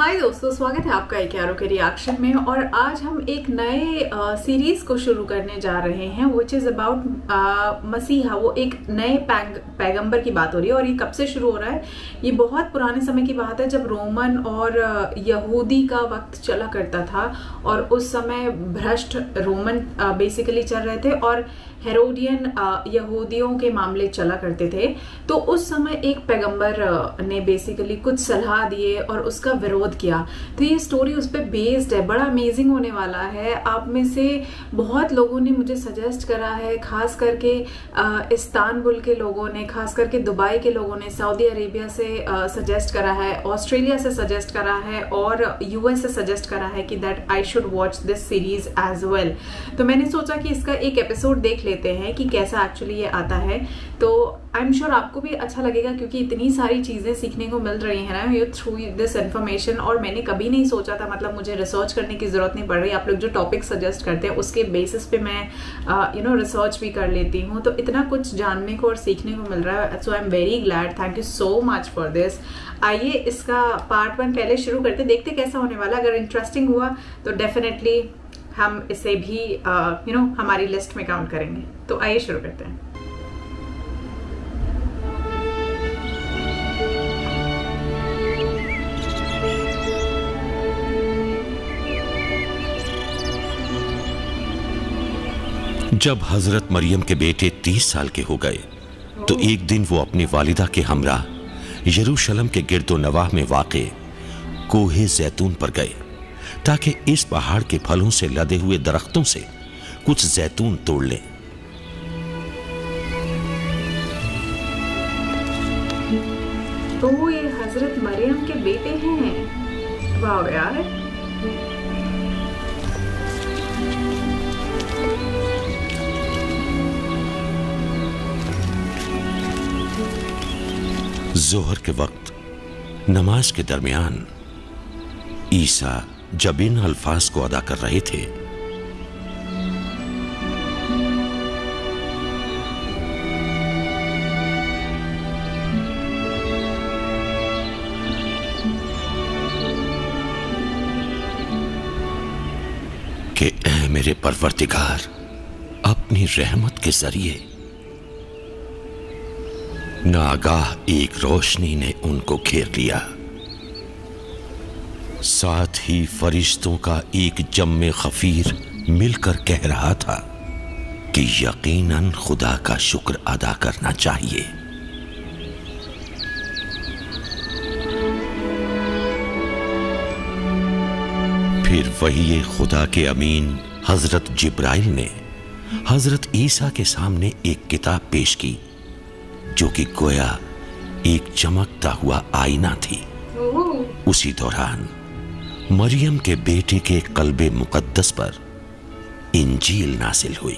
हाय दोस्तों, स्वागत है आपका एकेआरओ के रिएक्शन में। और आज हम एक नए सीरीज को शुरू करने जा रहे हैं विच इज अबाउट मसीहा। वो एक नए पैगंबर की बात हो रही है। और ये कब से शुरू हो रहा है? ये बहुत पुराने समय की बात है, जब रोमन और यहूदी का वक्त चला करता था और उस समय भ्रष्ट रोमन बेसिकली चल रहे थे और हेरोडियन यहूदियों के मामले चला करते थे। तो उस समय एक पैगंबर ने बेसिकली कुछ सलाह दिए और उसका विरोध किया। तो ये स्टोरी उस पर बेस्ड है, बड़ा अमेजिंग होने वाला है। आप में से बहुत लोगों ने मुझे सजेस्ट करा है, खास करके इस्तांबुल के लोगों ने, खास करके दुबई के लोगों ने, सऊदी अरेबिया से सजेस्ट करा है, ऑस्ट्रेलिया से सजेस्ट करा है और यूएस से सजेस्ट करा है कि that I should watch this series as well. तो मैंने सोचा कि इसका एक एपिसोड देख लेते हैं कि कैसा एक्चुअली ये आता है। तो आई एम श्योर आपको भी अच्छा लगेगा, क्योंकि इतनी सारी चीजें सीखने को मिल रही है ना थ्रू दिस इन्फॉर्मेशन। और मैंने कभी नहीं सोचा था, मतलब मुझे रिसर्च करने की जरूरत नहीं पड़ रही। आप लोग जो टॉपिक सजेस्ट करते हैं उसके बेसिस पे मैं रिसर्च भी कर लेती हूँ। तो इतना कुछ जानने को और सीखने को मिल रहा है। So I am very glad, thank you so much for this. आइए इसका पार्ट 1 पहले शुरू करते, देखते कैसा होने वाला। अगर इंटरेस्टिंग हुआ तो डेफिनेटली हम इसे भी हमारी लिस्ट में काउंट करेंगे। तो आइए शुरू करते हैं। जब हजरत मरियम के बेटे 30 साल के हो गए तो एक दिन वो अपनी वालिदा के हमरा यरूशलेम के गिरदो नवाह में वाक़े कोहे जैतून पर गए, ताकि इस पहाड़ के फलों से लदे हुए दरख्तों से कुछ जैतून तोड़ लें। तो ये हजरत मरियम के बेटे हैं। वाह यार। जोहर के वक्त नमाज के दरमियान ईसा जब इन अल्फाज को अदा कर रहे थे, कि ऐ मेरे परवरदिगार, अपनी रहमत के जरिए नागाह एक रोशनी ने उनको घेर लिया। साथ ही फरिश्तों का एक जम्मे खफीर मिलकर कह रहा था कि यकीनन खुदा का शुक्र अदा करना चाहिए। फिर वही खुदा के अमीन हजरत जिब्राइल ने हजरत ईसा के सामने एक किताब पेश की, जो कि गोया एक चमकता हुआ आईना थी। उसी दौरान मरियम के बेटे के कल्बे मुकद्दस पर इंजील नासिल हुई।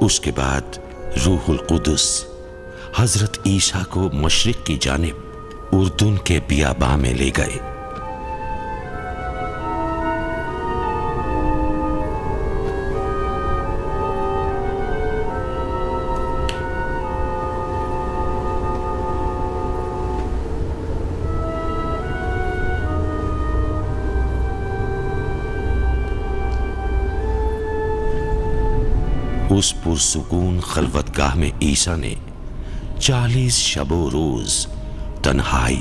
उसके बाद रूहुल कुदस हजरत ईसा को मशरिक की जानिब उर्दुन के बियाबा में ले गए। उस पुरसुकून खलवतगाह में ईसा ने 40 शबो रोज तन्हाई,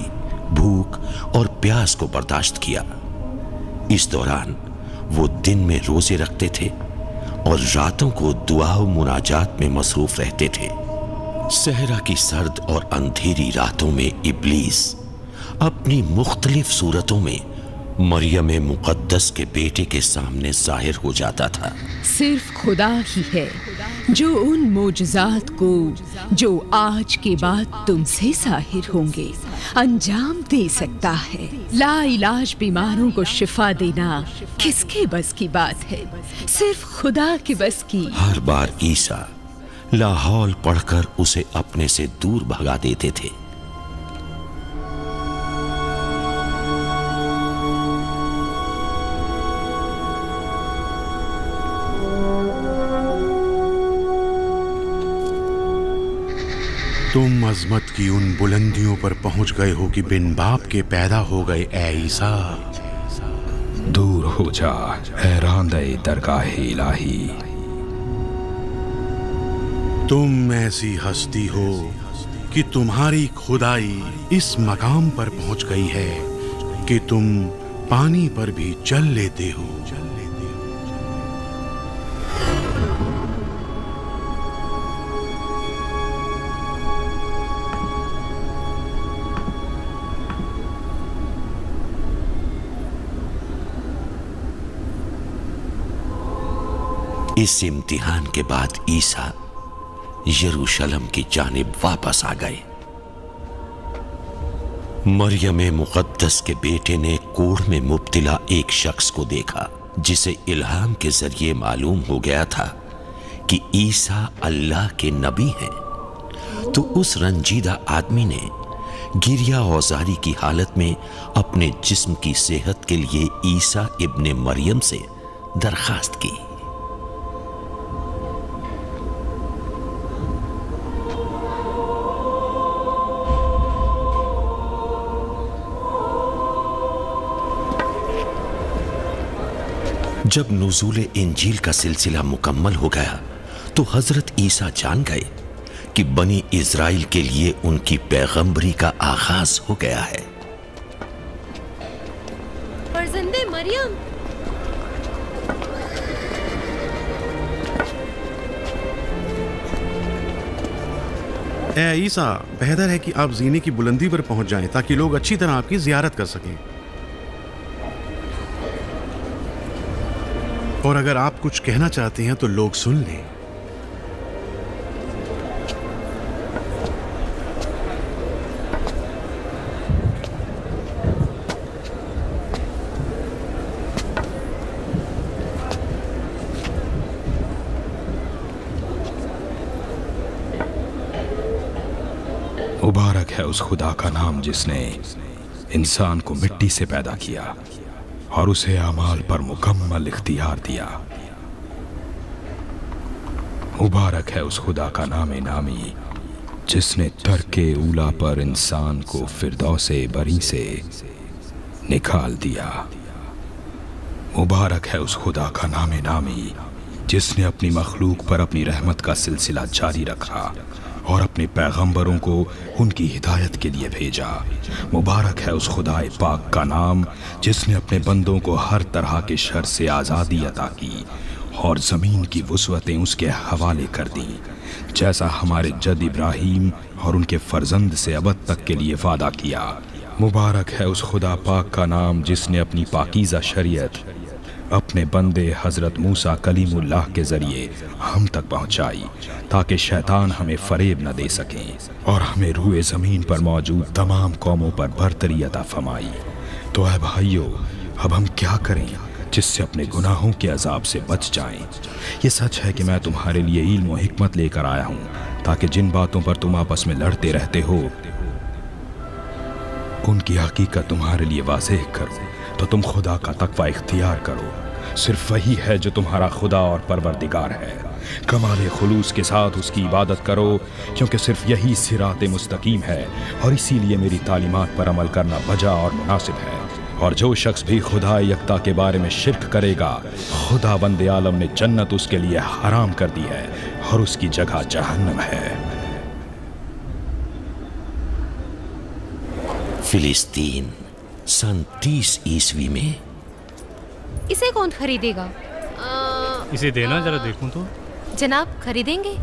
भूख और प्यास को बर्दाश्त किया। इस दौरान वो दिन में रोजे रखते थे और रातों को दुआ और मुनाजात में मसरूफ रहते थे। सहरा की सर्द और अंधेरी रातों में इब्लीस अपनी मुख्तलिफ सूरतों में मरियम मुक़द्दस के बेटे के सामने जाहिर हो जाता था। सिर्फ खुदा ही है जो उन मोजज़ात को जो आज के बाद तुमसे जाहिर होंगे अंजाम दे सकता है। लाइलाज बीमारों को शिफा देना किसके बस की बात है? सिर्फ खुदा के बस की। हर बार ईसा लाहौल पढ़कर उसे अपने से दूर भगा देते थे। तुम अज़मत की उन बुलंदियों पर पहुंच गए हो कि बिन बाप के पैदा हो गए ए ईसा। दूर हो जा ए रांदे दरगाह इलाही। तुम ऐसी हस्ती हो कि तुम्हारी खुदाई इस मकाम पर पहुंच गई है कि तुम पानी पर भी चल लेते हो। इस इम्तिहान के बाद ईसा यरूशलेम की जानिब वापस आ गए। मरियम मुक़द्दस के बेटे ने कोढ़ में मुब्तला एक शख्स को देखा जिसे इल्हाम के जरिए मालूम हो गया था कि ईसा अल्लाह के नबी हैं। तो उस रंजीदा आदमी ने गिरिया औजारी की हालत में अपने जिस्म की सेहत के लिए ईसा इब्ने मरियम से दरखास्त की। जब नुज़ूल इंजील का सिलसिला मुकम्मल हो गया तो हजरत ईसा जान गए कि बनी इज़राइल के लिए उनकी पैगंबरी का आगाज हो गया है। फर्जंदे मरियम, ए ईसा, बेहतर है कि आप जीने की बुलंदी पर पहुंच जाएं ताकि लोग अच्छी तरह आपकी जियारत कर सकें। और अगर आप कुछ कहना चाहते हैं तो लोग सुन लें। मुबारक है उस खुदा का नाम जिसने इंसान को मिट्टी से पैदा किया और उसे आमाल पर मुकम्मल इख्तियार दिया। मुबारक है उस खुदा का नामे नामी जिसने तर्के ऊला पर इंसान को फिरदौसे बरी से निकाल दिया। मुबारक है उस खुदा का नामे नामी जिसने अपनी मखलूक पर अपनी रहमत का सिलसिला जारी रखा और अपने पैगंबरों को उनकी हिदायत के लिए भेजा। मुबारक है उस खुदाए पाक का नाम जिसने अपने बंदों को हर तरह के शर से आज़ादी अता की और ज़मीन की वुसअतें उसके हवाले कर दी, जैसा हमारे जद इब्राहीम और उनके फर्जंद से अबद तक के लिए वादा किया। मुबारक है उस खुदा पाक का नाम जिसने अपनी पाकीज़ा शरीयत अपने बंदे हज़रत मूसा कलीमुल्लाह के ज़रिए हम तक पहुँचाई ताकि शैतान हमें फ़रेब न दे सकें और हमें रूए ज़मीन पर मौजूद तमाम कौमों पर बरतरी अता फरमाई। तो ऐ भाइयों, अब हम क्या करें जिससे अपने गुनाहों के अजाब से बच जाएं? ये सच है कि मैं तुम्हारे लिए इल्म व हिकमत लेकर आया हूँ ताकि जिन बातों पर तुम आपस में लड़ते रहते हो उनकी हकीकत तुम्हारे लिए वाज़ेह करो, तो तुम खुदा का तकवा इख्तियार करो। सिर्फ वही है जो तुम्हारा खुदा और परवरदिगार है। कमाल खुलूस के साथ उसकी इबादत करो क्योंकि सिर्फ यही सिरात मुस्तकीम है और इसीलिए मेरी तालीमात पर अमल करना बजा और मुनासिब है। और जो शख्स भी खुदा यकता के बारे में शिर्क करेगा, खुदा बंदे आलम ने जन्नत उसके लिए हराम कर दी है और उसकी जगह जहन्नम है। फिलिस्तीन सन 30 ईस्वी में। इसे कौन खरीदेगा? इसे देना जरा देखूं तो। जनाब, खरीदेंगे?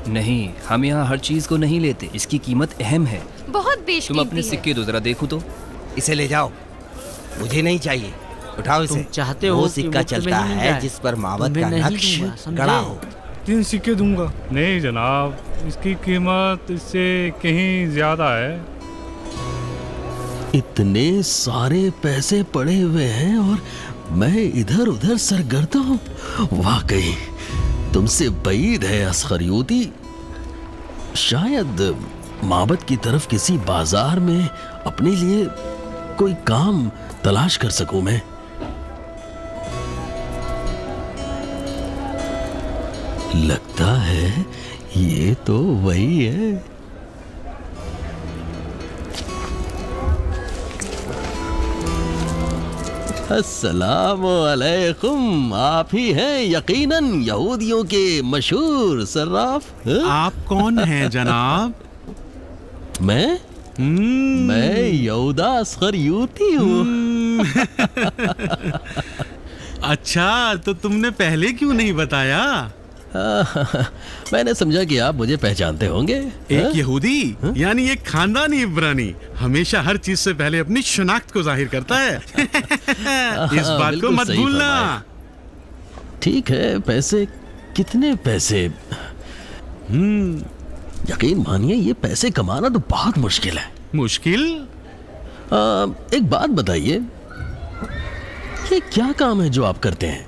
नहीं, हम यहाँ हर चीज को नहीं लेते, इसकी कीमत अहम है। बहुत बेशकीमती तुम अपने सिक्के दो जरा देखूं तो। इसे ले जाओ, मुझे नहीं चाहिए। उठाओ तुम इसे। चाहते हो वो कि सिक्का वो तुम्हें चलता ही मिल है जाए। जिस पर मावत तुम्हें का नहीं नक्श दूंगा, समझे? गड़ा हो। 3 सिक्के दूंगा। नहीं जनाब, इसकी कीमत इससे कहीं ज्यादा है। इतने सारे पैसे पड़े हुए हैं और मैं इधर उधर सरगर्द हूँ। वाकई तुमसे बईद है अस्खरियोती। शायद माबद की तरफ किसी बाजार में अपने लिए कोई काम तलाश कर सकूं मैं। लगता है ये तो वही है। अस्सलाम अलैकुम। आप ही हैं यकीनन यहूदियों के मशहूर सर्राफ। आप कौन हैं जनाब? मैं यहूदा अस्खरियोती हूँ। अच्छा, तो तुमने पहले क्यों नहीं बताया? मैंने समझा कि आप मुझे पहचानते होंगे। एक यहूदी यानी एक खानदानी इब्रानी हमेशा हर चीज से पहले अपनी शनाख्त को जाहिर करता है। इस बात को मत भूलना। ठीक है, पैसे कितने पैसे? यकीन मानिए ये पैसे कमाना तो बहुत मुश्किल है। मुश्किल? एक बात बताइए, ये क्या काम है जो आप करते हैं?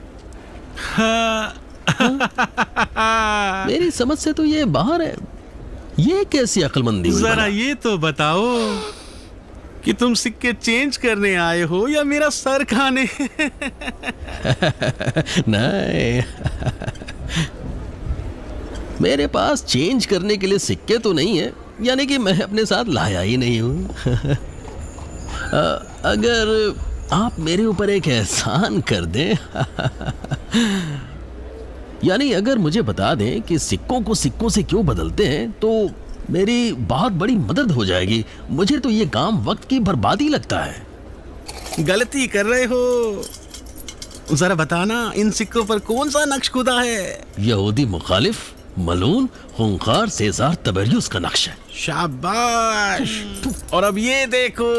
मेरी समझ से तो ये बाहर है। ये कैसी अक्लमंदी हुई? जरा ये तो बताओ कि तुम सिक्के चेंज करने आए हो या मेरा सर खाने? नहीं, मेरे पास चेंज करने के लिए सिक्के तो नहीं है, यानी कि मैं अपने साथ लाया ही नहीं हूं। अगर आप मेरे ऊपर एक एहसान कर दें, यानी अगर मुझे बता दें कि सिक्कों को सिक्कों से क्यों बदलते हैं, तो मेरी बहुत बड़ी मदद हो जाएगी। मुझे तो ये काम वक्त की बर्बादी लगता है। गलती कर रहे हो। जरा बताना, इन सिक्कों पर कौन सा नक्श खुदा है? यहूदी मुखालिफ मलून खूंखार सेजार तबरियुस का नक्श है। शाबाश। और अब ये देखो,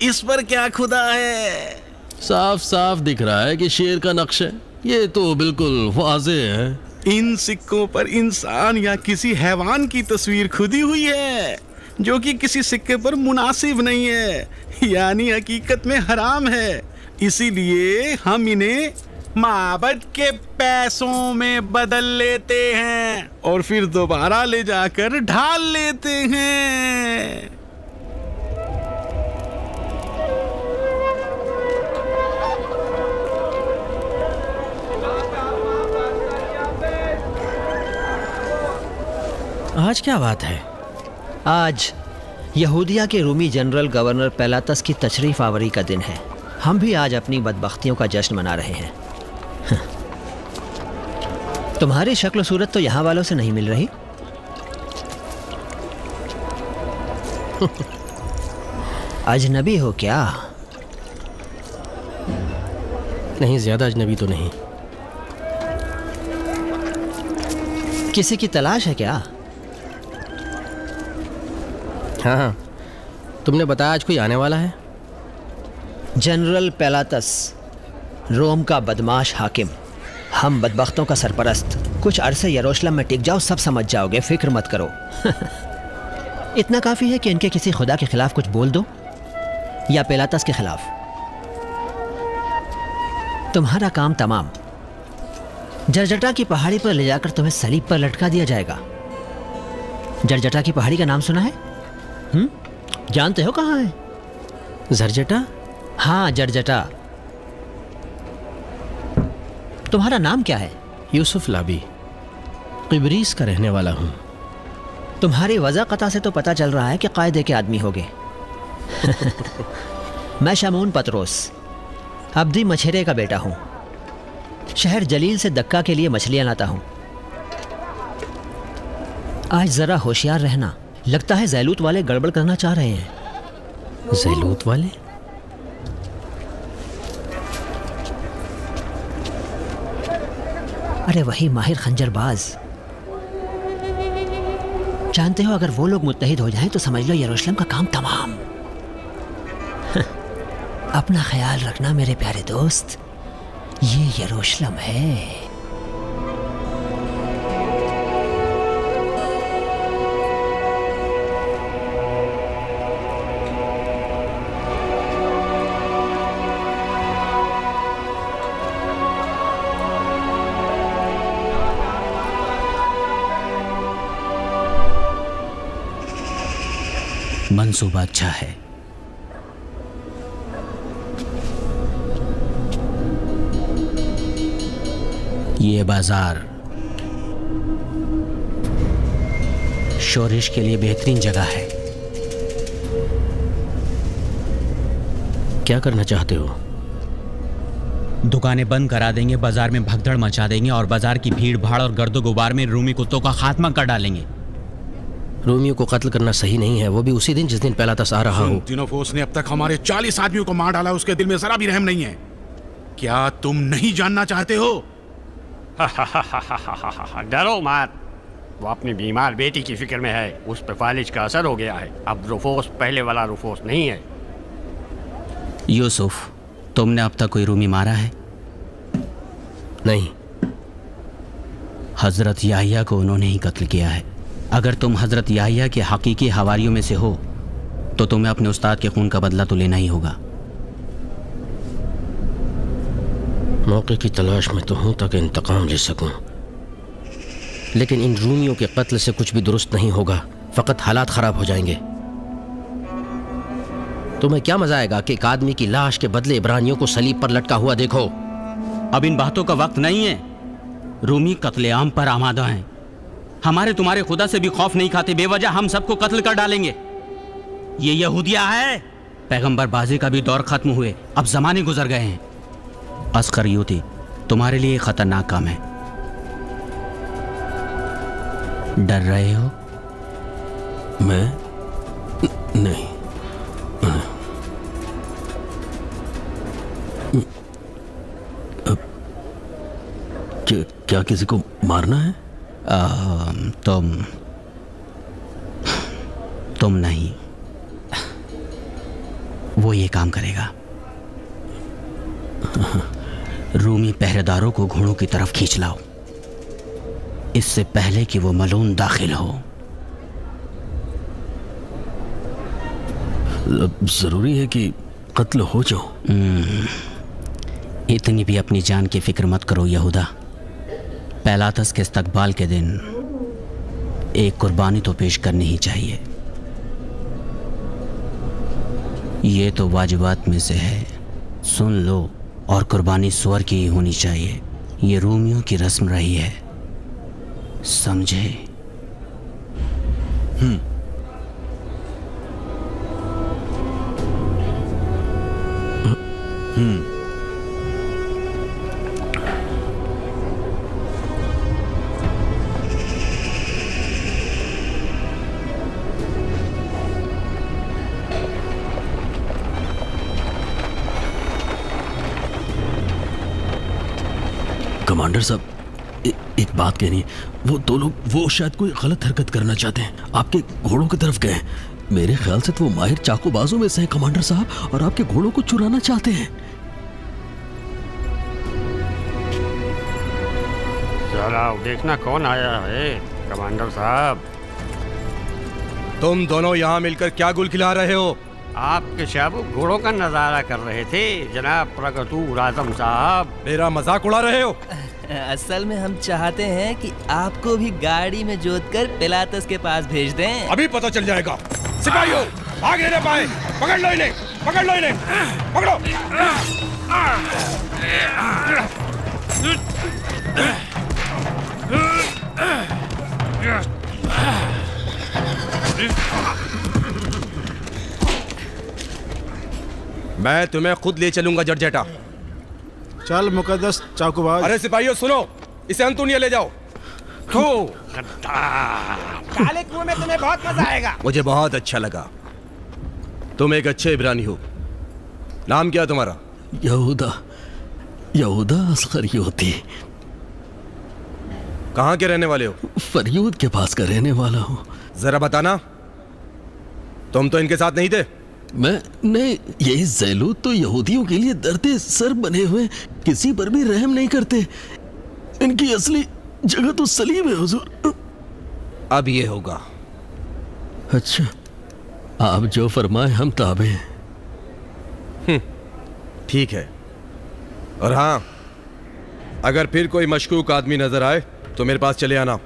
इस पर क्या खुदा है? साफ साफ दिख रहा है कि शेर का नक्श है। ये तो बिल्कुल वाज़े है। इन सिक्कों पर इंसान या किसी हैवान की तस्वीर खुदी हुई है, जो कि किसी सिक्के पर मुनासिब नहीं है, यानी हकीकत में हराम है। इसीलिए हम इन्हें माबद के पैसों में बदल लेते हैं और फिर दोबारा ले जाकर ढाल लेते हैं। आज क्या बात है? आज यहूदिया के रूमी जनरल गवर्नर पेलातस की तशरीफ आवरी का दिन है। हम भी आज अपनी बदबख्तियों का जश्न मना रहे हैं। तुम्हारी शक्ल सूरत तो यहाँ वालों से नहीं मिल रही। अजनबी हो क्या? नहीं, ज्यादा अजनबी तो नहीं। किसी की तलाश है क्या? हाँ, तुमने बताया आज कोई आने वाला है। जनरल पेलातस, रोम का बदमाश हाकिम, हम बदबख्तों का सरपरस्त। कुछ अरसे यरूशलेम में टिक जाओ, सब समझ जाओगे, फिक्र मत करो। इतना काफ़ी है कि इनके किसी खुदा के खिलाफ कुछ बोल दो या पेलातस के खिलाफ, तुम्हारा काम तमाम। जरजटा की पहाड़ी पर ले जाकर तुम्हें सलीब पर लटका दिया जाएगा। जरजटा की पहाड़ी का नाम सुना है? जानते हो कहाँ है? जरजटा? हाँ, जरजटा। तुम्हारा नाम क्या है? यूसुफ लाबी, क़िब्रीस का रहने वाला हूँ। तुम्हारी वज़ाक़ता से तो पता चल रहा है कि कायदे के आदमी होगे। मैं शमून पतरोस, अब्दी मछेरे का बेटा हूँ। शहर जलील से दक्का के लिए मछलियाँ लाता हूँ। आज ज़रा होशियार रहना, लगता है ज़ैलूत वाले गड़बड़ करना चाह रहे हैं। ज़ैलूत वाले? अरे वही माहिर खंजरबाज। जानते हो, अगर वो लोग मुत्तहिद हो जाएं तो समझ लो यरूशलेम का काम तमाम। अपना ख्याल रखना मेरे प्यारे दोस्त, ये यरूशलेम है। मंसूबा अच्छा है। ये बाजार शोरिश के लिए बेहतरीन जगह है। क्या करना चाहते हो? दुकानें बंद करा देंगे, बाजार में भगदड़ मचा देंगे और बाजार की भीड़ भाड़ और गर्दो गुबार में रूमी कुत्तों का खात्मा कर डालेंगे। रोमियो को कत्ल करना सही नहीं है, वो भी उसी दिन जिस दिन पेलातस आ रहा हो। दिनोफोस ने अब तक हमारे 40 आदमियों को मार डाला, उसके दिल में जरा भी रहम नहीं है। क्या तुम नहीं जानना चाहते हो? डरो मत, वो अपनी बीमार बेटी की फिक्र में है। उस पर फालिज का असर हो गया है। अब रूफोस पहले वाला रूफोस नहीं है। यूसुफ, तुमने अब तक कोई रूमी मारा है? नहीं। हजरत याहिया को उन्होंने ही कत्ल किया है। अगर तुम हजरत याहिया के हकीकी हवारियों में से हो तो तुम्हें अपने उस्ताद के खून का बदला तो लेना ही होगा। मौके की तलाश में तो हूं ताकि इंतकाम ले सकूं, लेकिन इन रूमियों के कत्ल से कुछ भी दुरुस्त नहीं होगा, फकत हालात खराब हो जाएंगे। तुम्हें क्या मजा आएगा कि एक आदमी की लाश के बदले इब्रानियों को सलीब पर लटका हुआ देखो? अब इन बातों का वक्त नहीं है। रूमी कत्लेआम पर आमादा हैं। हमारे तुम्हारे खुदा से भी खौफ नहीं खाते, बेवजह हम सबको कत्ल कर डालेंगे। ये यहूदिया है। पैगंबर बाजी का भी दौर खत्म हुए, अब जमाने गुजर गए हैं। अस्कर यूती, तुम्हारे लिए खतरनाक काम है। डर रहे हो? मैं नहीं। क्या किसी को मारना है? तुम नहीं, वो ये काम करेगा। रूमी पहरेदारों को घोड़ों की तरफ खींच लाओ, इससे पहले कि वो मलून दाखिल हो। जरूरी है कि कत्ल हो जाओ? इतनी भी अपनी जान की फिक्र मत करो यहूदा। पेलातस के इस्तकबाल के दिन एक कुर्बानी तो पेश करनी ही चाहिए। ये तो वाजिबात में से है, सुन लो। और कुर्बानी सुअर की ही होनी चाहिए। ये रोमियो की रस्म रही है, समझे? कमांडर साहब, एक बात कहनी है। वो दो लोग, वो शायद कोई गलत हरकत करना चाहते हैं, आपके घोड़ों की तरफ गए। मेरे ख्याल से तो वो माहिर चाकूबाजों में से है कमांडर साहब, और आपके घोड़ों को चुराना चाहते हैं। जरा देखना कौन आया है। कमांडर साहब, तुम दोनों यहाँ मिलकर क्या गुल खिला रहे हो? आपके शाबू घोड़ों का नजारा कर रहे थे जनाब प्रगतूर आजम साहब। मेरा मजाक उड़ा रहे हो? असल में हम चाहते हैं कि आपको भी गाड़ी में जोतकर पिलातस के पास भेज दें। अभी पता चल जाएगा। सिपाहियों, भाग नहीं पाए, पकड़ लो इन्हें, पकड़ लो इन्हें, पकड़ो। मैं तुम्हें खुद ले चलूंगा जर्जेटा। चल मुकद्दस चाकूबाज। अरे सिपाहियों सुनो, इसे अंतुनिया ले जाओ। काले कुएं में तुम्हें बहुत मजा आएगा। मुझे बहुत अच्छा लगा। तुम एक अच्छे इब्रानी हो। नाम क्या तुम्हारा? यहूदा। यहूदा अस्कर यूती। कहाँ के रहने वाले हो? फरियूद के पास का रहने वाला हूँ। जरा बताना, तुम तो इनके साथ नहीं थे? मैं नहीं, ये ज़ैलू तो यहूदियों के लिए दर्दे सर बने हुए, किसी पर भी रहम नहीं करते। इनकी असली जगह तो सलीब है हुजूर। अब ये होगा। अच्छा, आप जो फरमाए हम ताबे। ठीक है। और हाँ, अगर फिर कोई मशकूक आदमी नजर आए तो मेरे पास चले आना।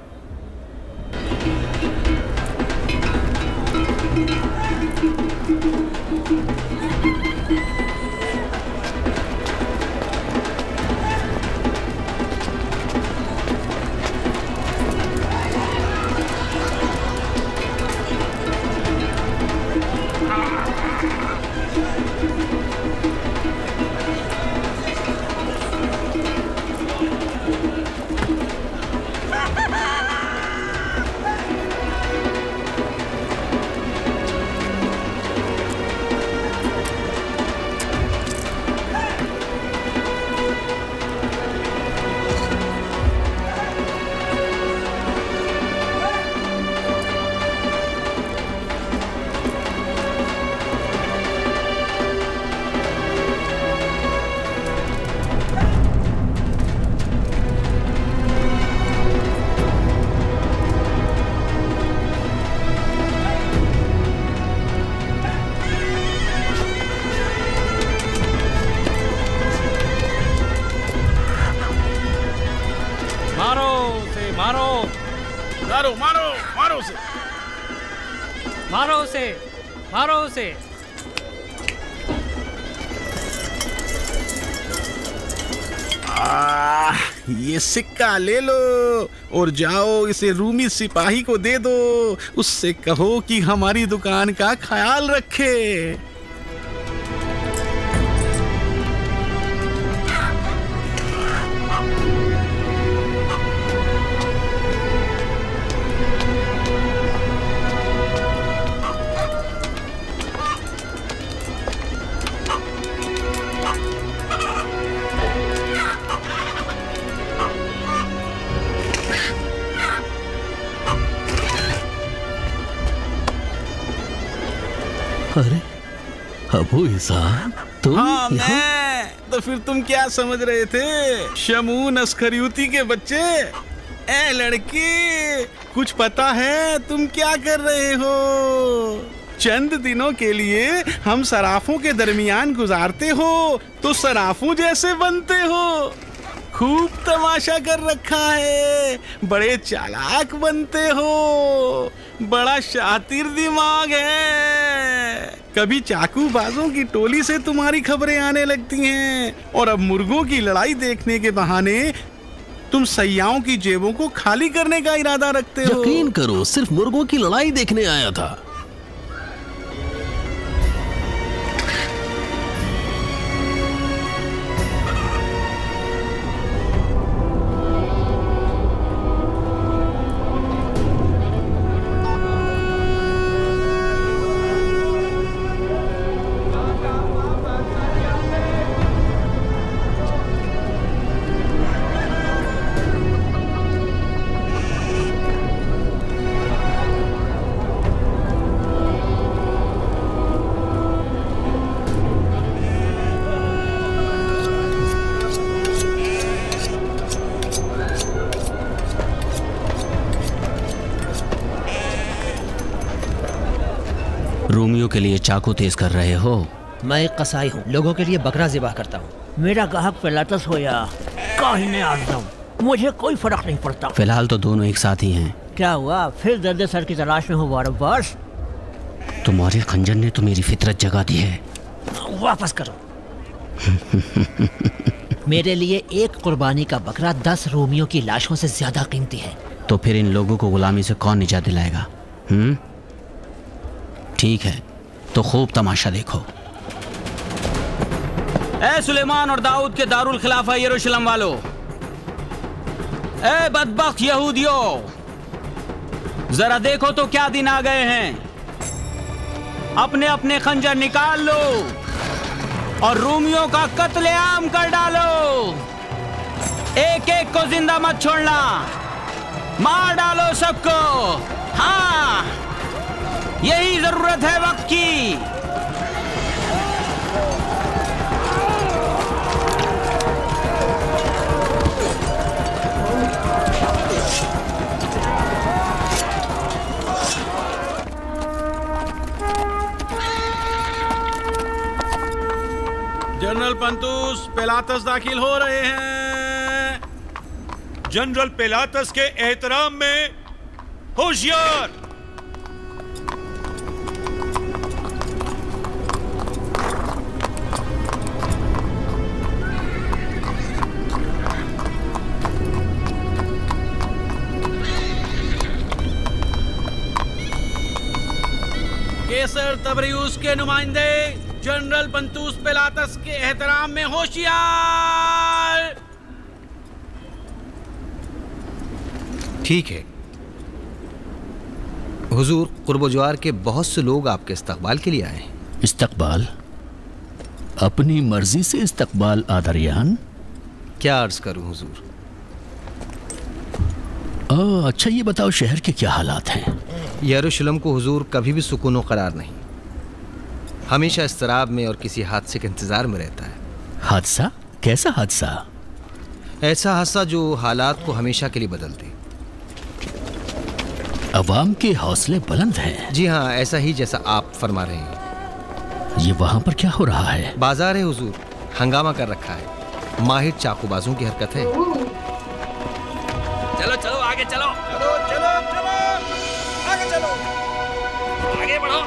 मारो उसे। ये सिक्का ले लो और जाओ इसे रूमी सिपाही को दे दो। उससे कहो कि हमारी दुकान का ख्याल रखे। अरे अबू इसान, तुम? हाँ मैं। तो फिर तुम क्या समझ रहे थे? शमून अस्खरियूती के बच्चे। ए लड़की, कुछ पता है तुम क्या कर रहे हो? चंद दिनों के लिए हम सराफों के दरमियान गुजारते हो तो सराफों जैसे बनते हो। खूब तमाशा कर रखा है, बड़े चालाक बनते हो, बड़ा शातिर दिमाग है। कभी चाकूबाजों की टोली से तुम्हारी खबरें आने लगती हैं और अब मुर्गों की लड़ाई देखने के बहाने तुम सैयाओं की जेबों को खाली करने का इरादा रखते हो। यकीन करो, सिर्फ मुर्गों की लड़ाई देखने आया था। रोमियो के लिए चाकू तेज कर रहे हो? मैं एक कसाई हूँ, लोगों के लिए बकरा ज़िबा करता हूँ। मेरा ग्राहक पिलातस हो या काहिने आज़म, मुझे कोई फर्क नहीं पड़ता। फिलहाल तो दोनों एक साथ ही हैं। क्या हुआ, फिर दर्द सर की तलाश में हो वारंवार? तुम्हारे खंजर ने तो मेरी फितरत जगा दी है। वापस करो। मेरे लिए एक कुर्बानी का बकरा 10 रोमियो की लाशों से ज्यादा कीमती है। तो फिर इन लोगों को गुलामी से कौन निजात दिलाएगा? ठीक है, तो खूब तमाशा देखो। ए सुलेमान और दाऊद के दारुल खिलाफा यरूशलेम वालों, ए बदबख्त यहूदियों, जरा देखो तो क्या दिन आ गए हैं। अपने अपने खंजर निकाल लो और रोमियों का कत्लेआम कर डालो। एक एक को जिंदा मत छोड़ना, मार डालो सबको। हाँ, यही जरूरत है वक्त की। जनरल पंतुस पिलातस दाखिल हो रहे हैं। जनरल पिलातस के एहतराम में होशियार। केसर तबरियुस के नुमाइंदे जनरल पंतुस पिलातस के एहतराम में होशियार। ठीक है हुजूर, कुर्बोजवार के बहुत से लोग आपके इस्तकबाल के लिए आए हैं। इस्तकबाल? अपनी मर्जी से इस्तकबाल आदरियान? क्या अर्ज करूं हुजूर? अच्छा ये बताओ शहर के क्या हालात हैं? यरूशलेम को हुजूर कभी भी सुकून और करार नहीं, हमेशा इस्तराब में और किसी हादसे के इंतजार में रहता है। हादसा? कैसा हादसा? ऐसा हादसा जो हालात को हमेशा के लिए बदल दे। अवाम के हौसले बुलंद हैं। जी हाँ, ऐसा ही जैसा आप फरमा रहे हैं। ये वहां पर क्या हो रहा है? बाजार है हुजूर, हंगामा कर रखा है। माहिर चाकूबाजों की हरकत है। चलो चलो आगे चलो, चलो चलो चलो आगे चलो, आगे बढ़ो।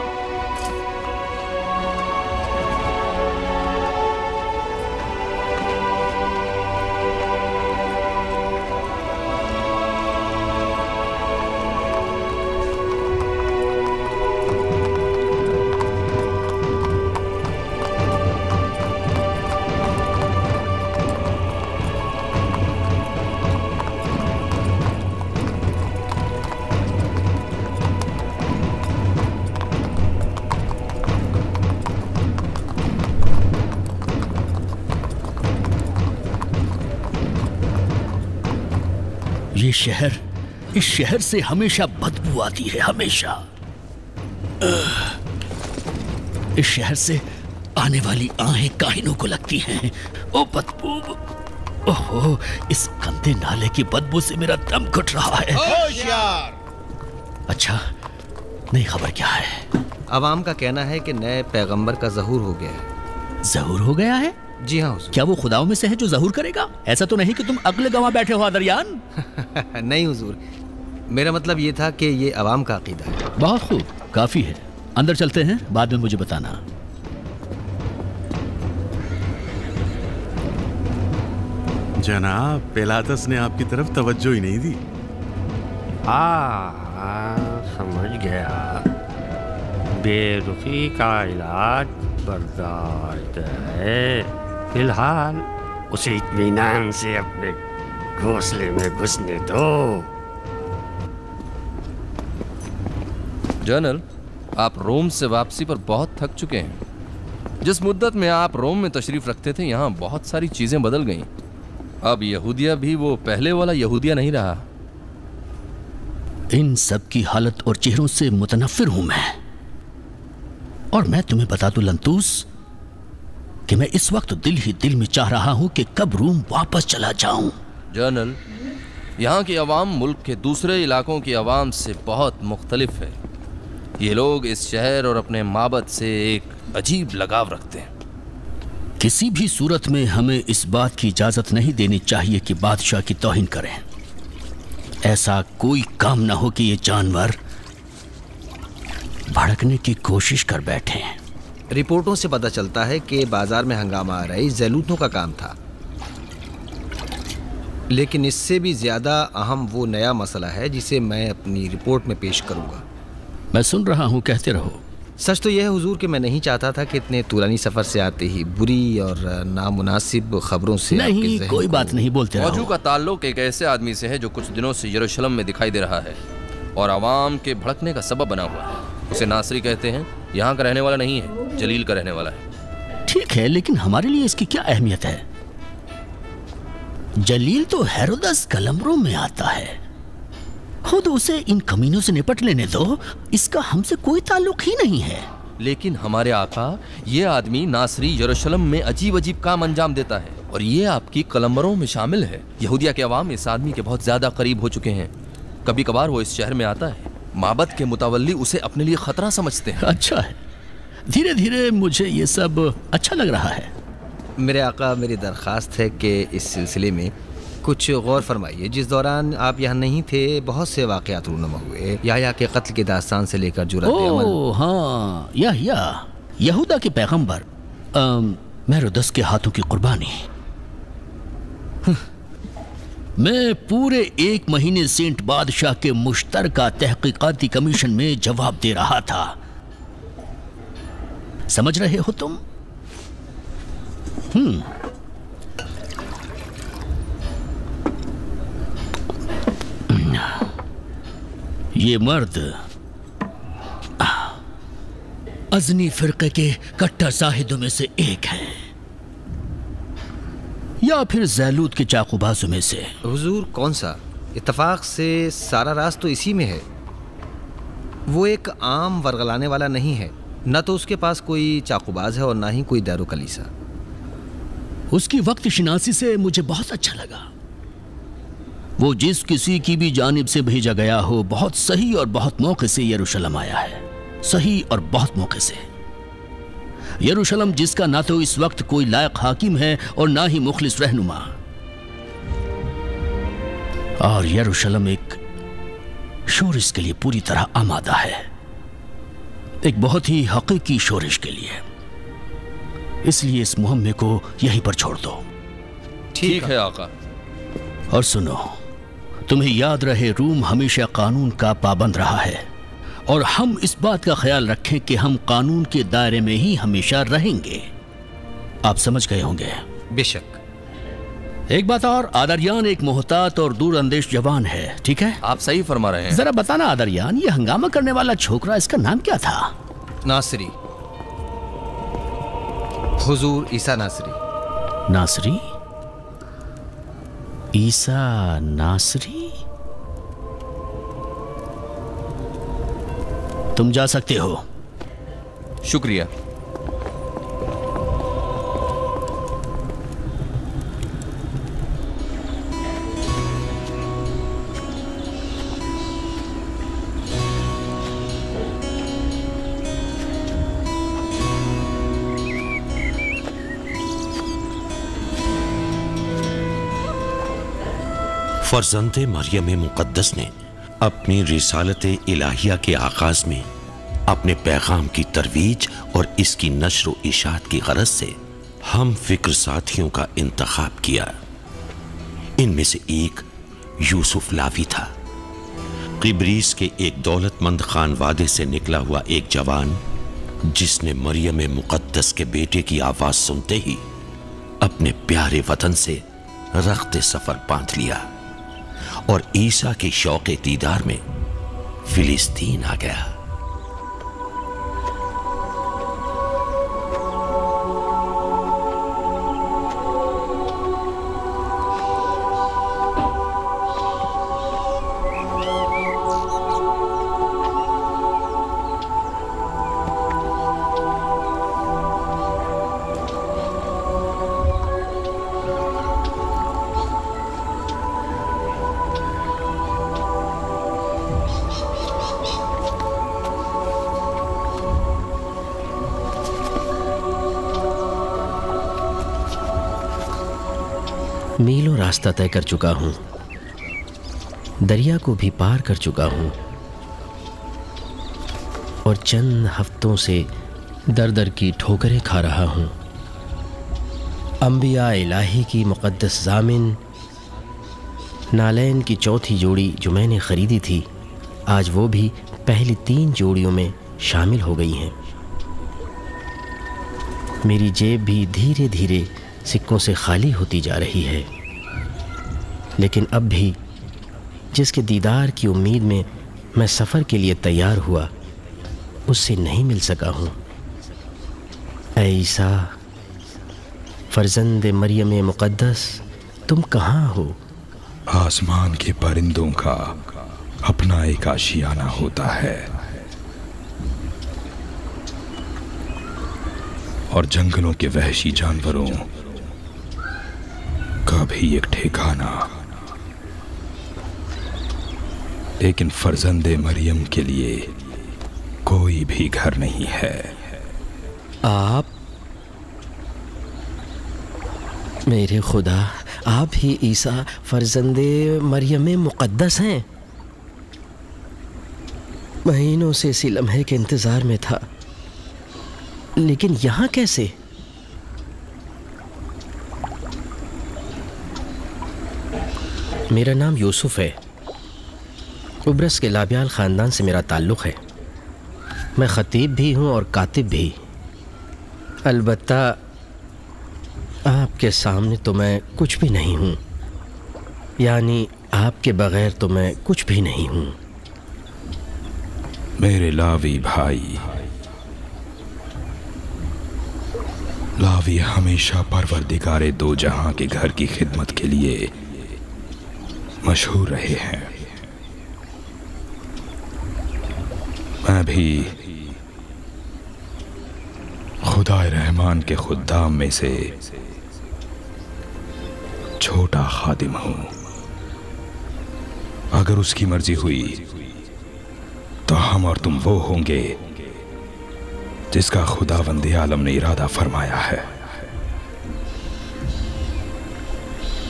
इस शहर से हमेशा बदबू आती है, हमेशा। इस शहर से आने वाली आहें काहिनों को लगती हैं। ओ बदबू, ओहो, इस गंदे नाले की बदबू से मेरा दम घुट रहा है। अच्छा, नई खबर क्या है? अवाम का कहना है कि नए पैगंबर का ज़हूर हो गया है। ज़हूर हो गया है? जी हाँ हुजूर। क्या वो खुदाओं में से है जो ज़हूर करेगा? ऐसा तो नहीं कि तुम अक्ल गंवा बैठे हो आदरियान? नहीं हुजूर, मेरा मतलब ये था कि ये अवाम का अकीदा है। बहुत खूब, काफी है। अंदर चलते हैं, बाद में मुझे बताना। जनाब, पिलातस ने आपकी तरफ तवज्जो ही नहीं दी। समझ गया। बेरुखी का इलाज बर्दाश्त है। फिलहाल उसे इत्मीनान से अपने घोंसले में घुसने दो। जनरल, आप रोम से वापसी पर बहुत थक चुके हैं। जिस मुद्दत में आप रोम में तशरीफ रखते थे, यहाँ बहुत सारी चीजें बदल गईं। अब यहूदिया भी वो पहले वाला यहूदिया नहीं रहा। इन सब की हालत और चेहरों से मुतनफ्फिर हूं मैं। और मैं तुम्हें बता दूं लंतूस कि मैं इस वक्त दिल ही दिल में चाह रहा हूं कि कब रोम वापस चला जाऊं। जनरल, यहाँ की आवाम मुल्क के दूसरे इलाकों की आवाम से बहुत मुख्तलिफ है। ये लोग इस शहर और अपने माबद से एक अजीब लगाव रखते हैं। किसी भी सूरत में हमें इस बात की इजाजत नहीं देनी चाहिए कि बादशाह की तौहीन करें। ऐसा कोई काम ना हो कि ये जानवर भड़कने की कोशिश कर बैठे हैं। रिपोर्टों से पता चलता है कि बाजार में हंगामा आ रही ज़ैलूतों का काम था, लेकिन इससे भी ज्यादा अहम वो नया मसला है जिसे मैं अपनी रिपोर्ट में पेश करूंगा। मैं सुन रहा हूं, कहते रहो। सच तो यह है हुजूर कि मैं नहीं चाहता था कि इतने तूरानी सफर से आते ही बुरी और नामुनासिब खबरों से नहीं, कोई बात नहीं, बोलते रहो। मौजू का ताल्लुक एक ऐसे आदमी से है जो कुछ दिनों से यरूशलेम में दिखाई दे रहा है और आवाम के भड़कने का सबब बना हुआ है। उसे नासरी कहते हैं। यहाँ का रहने वाला नहीं है, जलील का रहने वाला है। ठीक है, लेकिन हमारे लिए इसकी क्या अहमियत है? जलील तो हेरोदस कलमरों में आता है। खुद उसे इन कमीनों से निपट लेने दो, इसका हमसे कोई ताल्लुक ही नहीं है। लेकिन हमारे आका, ये आदमी नासरी यरूशलेम में अजीब अजीब काम अंजाम देता है और ये आपकी कलमरों में शामिल है। यहूदिया के अवाम इस आदमी के बहुत ज्यादा करीब हो चुके हैं। कभी कभार वो इस शहर में आता है, माबद के मुतवल्ली उसे अपने लिए खतरा समझते हैं। अच्छा है, धीरे धीरे मुझे ये सब अच्छा लग रहा है। मेरे आका, मेरी दरख्वास्त है कि इस सिलसिले में कुछ गौर फरमाइए। जिस दौरान आप यहाँ नहीं थे, बहुत से वाक़यात रूनुमा हुए। याह्या के कत्ल की दास्तान से लेकर जुर्रत अमल। ओह हाँ, याह्या यहूदा के पैगंबर मेरोदस के हाथों की कुर्बानी। मैं पूरे 1 महीने सेंट बादशाह के मुश्तरका तहकीकाती कमीशन में जवाब दे रहा था। समझ रहे हो तुम? ये मर्द अज़नी फिरके के कट्टर जाहिदों में से एक है, या फिर ज़ैलूद के चाकूबाजों में से। हुजूर, कौन सा? इत्तफाक से सारा राज तो इसी में है। वो एक आम वरगलाने वाला नहीं है, न तो उसके पास कोई चाकूबाज है और ना ही कोई दारू कलीसा। उसकी वक्त शिनासी से मुझे बहुत अच्छा लगा। वो जिस किसी की भी जानिब से भेजा गया हो, बहुत सही और बहुत मौके से यरूशलेम आया है। सही और बहुत मौके से। यरूशलेम जिसका ना तो इस वक्त कोई लायक हाकिम है और ना ही मुखलिस रहनुमा। और यरूशलेम एक शोरिश के लिए पूरी तरह आमादा है, एक बहुत ही हकीकी शोरिश के लिए। इसलिए इस मुहम्मे को यहीं पर छोड़ दो। ठीक है आका। और सुनो, तुम्हें याद रहे, रूम हमेशा कानून का पाबंद रहा है और हम इस बात का ख्याल रखें कि हम कानून के दायरे में ही हमेशा रहेंगे। आप समझ गए होंगे। बेशक। एक बात और, आदरियान एक मोहतात और दूर अंदेश जवान है, ठीक है? आप सही फरमा रहे हैं। जरा बताना आदरियान, ये हंगामा करने वाला छोकरा, इसका नाम क्या था? नासरी। हुजूर, ईसा नासरी। नासरी? ईसा नासरी? तुम जा सकते हो। शुक्रिया। फर्जंदे मरियम मुक़द्दस ने अपनी रिसालत इलाहिया के आगाज में अपने पैगाम की तरवीज और इसकी नश्र व इशात की गरज से हम फिक्र साथियों का इंतखाब किया। इनमें से एक यूसुफ लावी था, क़िब्रीस के एक दौलतमंद खानवादे से निकला हुआ एक जवान, जिसने मरियम मुक़द्दस के बेटे की आवाज सुनते ही अपने प्यारे वतन से रख्ते सफर बांध लिया और ईसा के शौक़े दीदार में फिलिस्तीन आ गया। मीलों रास्ता तय कर चुका हूं, दरिया को भी पार कर चुका हूं और चंद हफ्तों से दर दर की ठोकरें खा रहा हूं। अंबिया इलाही की मुक़द्दस ज़ामिन नालैन की चौथी जोड़ी जो मैंने ख़रीदी थी, आज वो भी पहली 3 जोड़ियों में शामिल हो गई हैं। मेरी जेब भी धीरे धीरे सिक्कों से खाली होती जा रही है, लेकिन अब भी जिसके दीदार की उम्मीद में मैं सफ़र के लिए तैयार हुआ, उससे नहीं मिल सका हूँ। ऐ ईसा, फर्जंद मरियम मुक़द्दस, तुम कहाँ हो? आसमान के परिंदों का अपना एक आशियाना होता है और जंगलों के वहशी जानवरों का भी एक ठिकाना, लेकिन फर्जंदे मरियम के लिए कोई भी घर नहीं है। आप मेरे खुदा, आप ही ईसा फर्जंदे मरियम मुक़द्दस हैं। महीनों से इसी लम्हे के इंतज़ार में था, लेकिन यहाँ कैसे? मेरा नाम यूसुफ है। उब्रस के लाबियाल ख़ानदान से मेरा ताल्लुक़ है। मैं ख़तीब भी हूँ और कातिब भी। अलबत्ता आपके सामने तो मैं कुछ भी नहीं हूँ, यानी आपके बग़ैर तो मैं कुछ भी नहीं हूँ। मेरे लावी भाई, लावी हमेशा परवरदिगारे दो जहां के घर की खिदमत के लिए मशहूर रहे हैं। मैं भी खुदाए रहमान के खुद्दाम में से छोटा खादिम हूं। अगर उसकी मर्जी हुई तो हम और तुम वो होंगे जिसका खुदावंद आलम ने इरादा फरमाया है।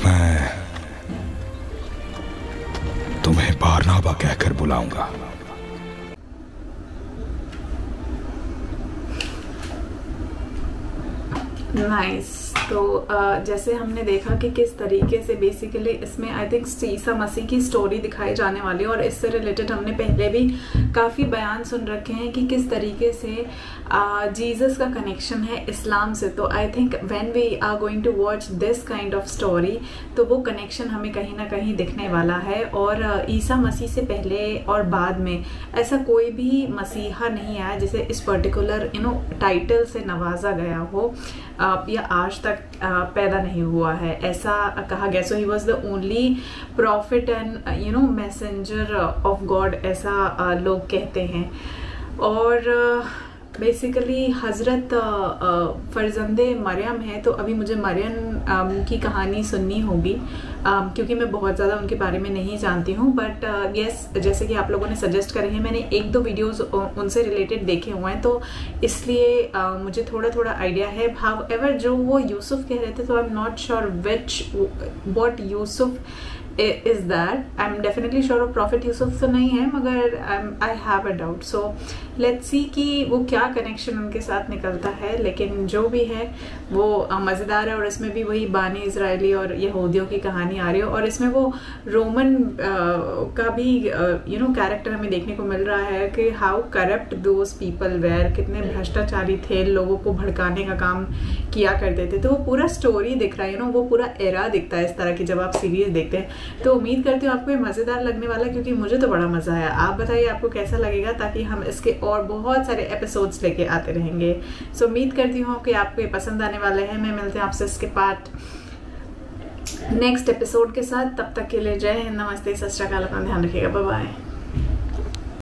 मैं तुम्हें बारनाबा कहकर बुलाऊंगा। नाइस। तो जैसे हमने देखा कि किस तरीके से बेसिकली इसमें आई थिंक ईसा मसीह की स्टोरी दिखाई जाने वाली है, और इससे रिलेटेड हमने पहले भी काफ़ी बयान सुन रखे हैं कि किस तरीके से जीसस का कनेक्शन है इस्लाम से। तो I think when we are going to watch this kind of story, तो वो कनेक्शन हमें कहीं ना कहीं दिखने वाला है। और ईसा मसीह से पहले और बाद में ऐसा कोई भी मसीहा नहीं आया जिसे इस पर्टिकुलर टाइटल से नवाजा गया हो या आज तक पैदा नहीं हुआ है, ऐसा कहा गया। So he was the only prophet and messenger of God, ऐसा लोग कहते हैं। और बेसिकली हज़रत फर्जंदे मरियम है, तो अभी मुझे मरियम की कहानी सुननी होगी क्योंकि मैं बहुत ज़्यादा उनके बारे में नहीं जानती हूँ। बट यस, जैसे कि आप लोगों ने सजेस्ट करे हैं, मैंने एक दो वीडियोस उनसे रिलेटेड देखे हुए हैं, तो इसलिए मुझे थोड़ा थोड़ा आइडिया है। हाउएवर जो वो यूसुफ कह रहे थे, तो I am not sure what Yusuf is that. I'm definitely sure of Prophet Yusuf तो नहीं है, मगर I have a doubt. So let's see कि वो क्या कनेक्शन उनके साथ निकलता है। लेकिन जो भी है वो मज़ेदार है, और इसमें भी वही बानी इजराइली और यहूदियों की कहानी आ रही है, और इसमें वो रोमन का भी कैरेक्टर हमें देखने को मिल रहा है कि how corrupt those people were, कितने भ्रष्टाचारी थे, लोगों को भड़काने का काम किया करते थे। तो वो पूरा स्टोरी दिख रहा है, वो पूरा एरा दिखता है इस तरह की जब आप सीरीज देखते हैं। तो उम्मीद करती हूँ आपको ये मज़ेदार लगने वाला है, क्योंकि मुझे तो बड़ा मज़ा आया। आप बताइए आपको कैसा लगेगा, ताकि हम इसके और बहुत सारे एपिसोड्स लेके आते रहेंगे। सो उम्मीद करती हूँ कि आपको ये पसंद आने वाले हैं। मैं मिलते हैं आपसे इसके पार्ट नेक्स्ट एपिसोड के साथ। तब तक के लिए जय हिंद, नमस्ते, सत श्री अकाल, अपना ध्यान रखिएगा, बाय बाय।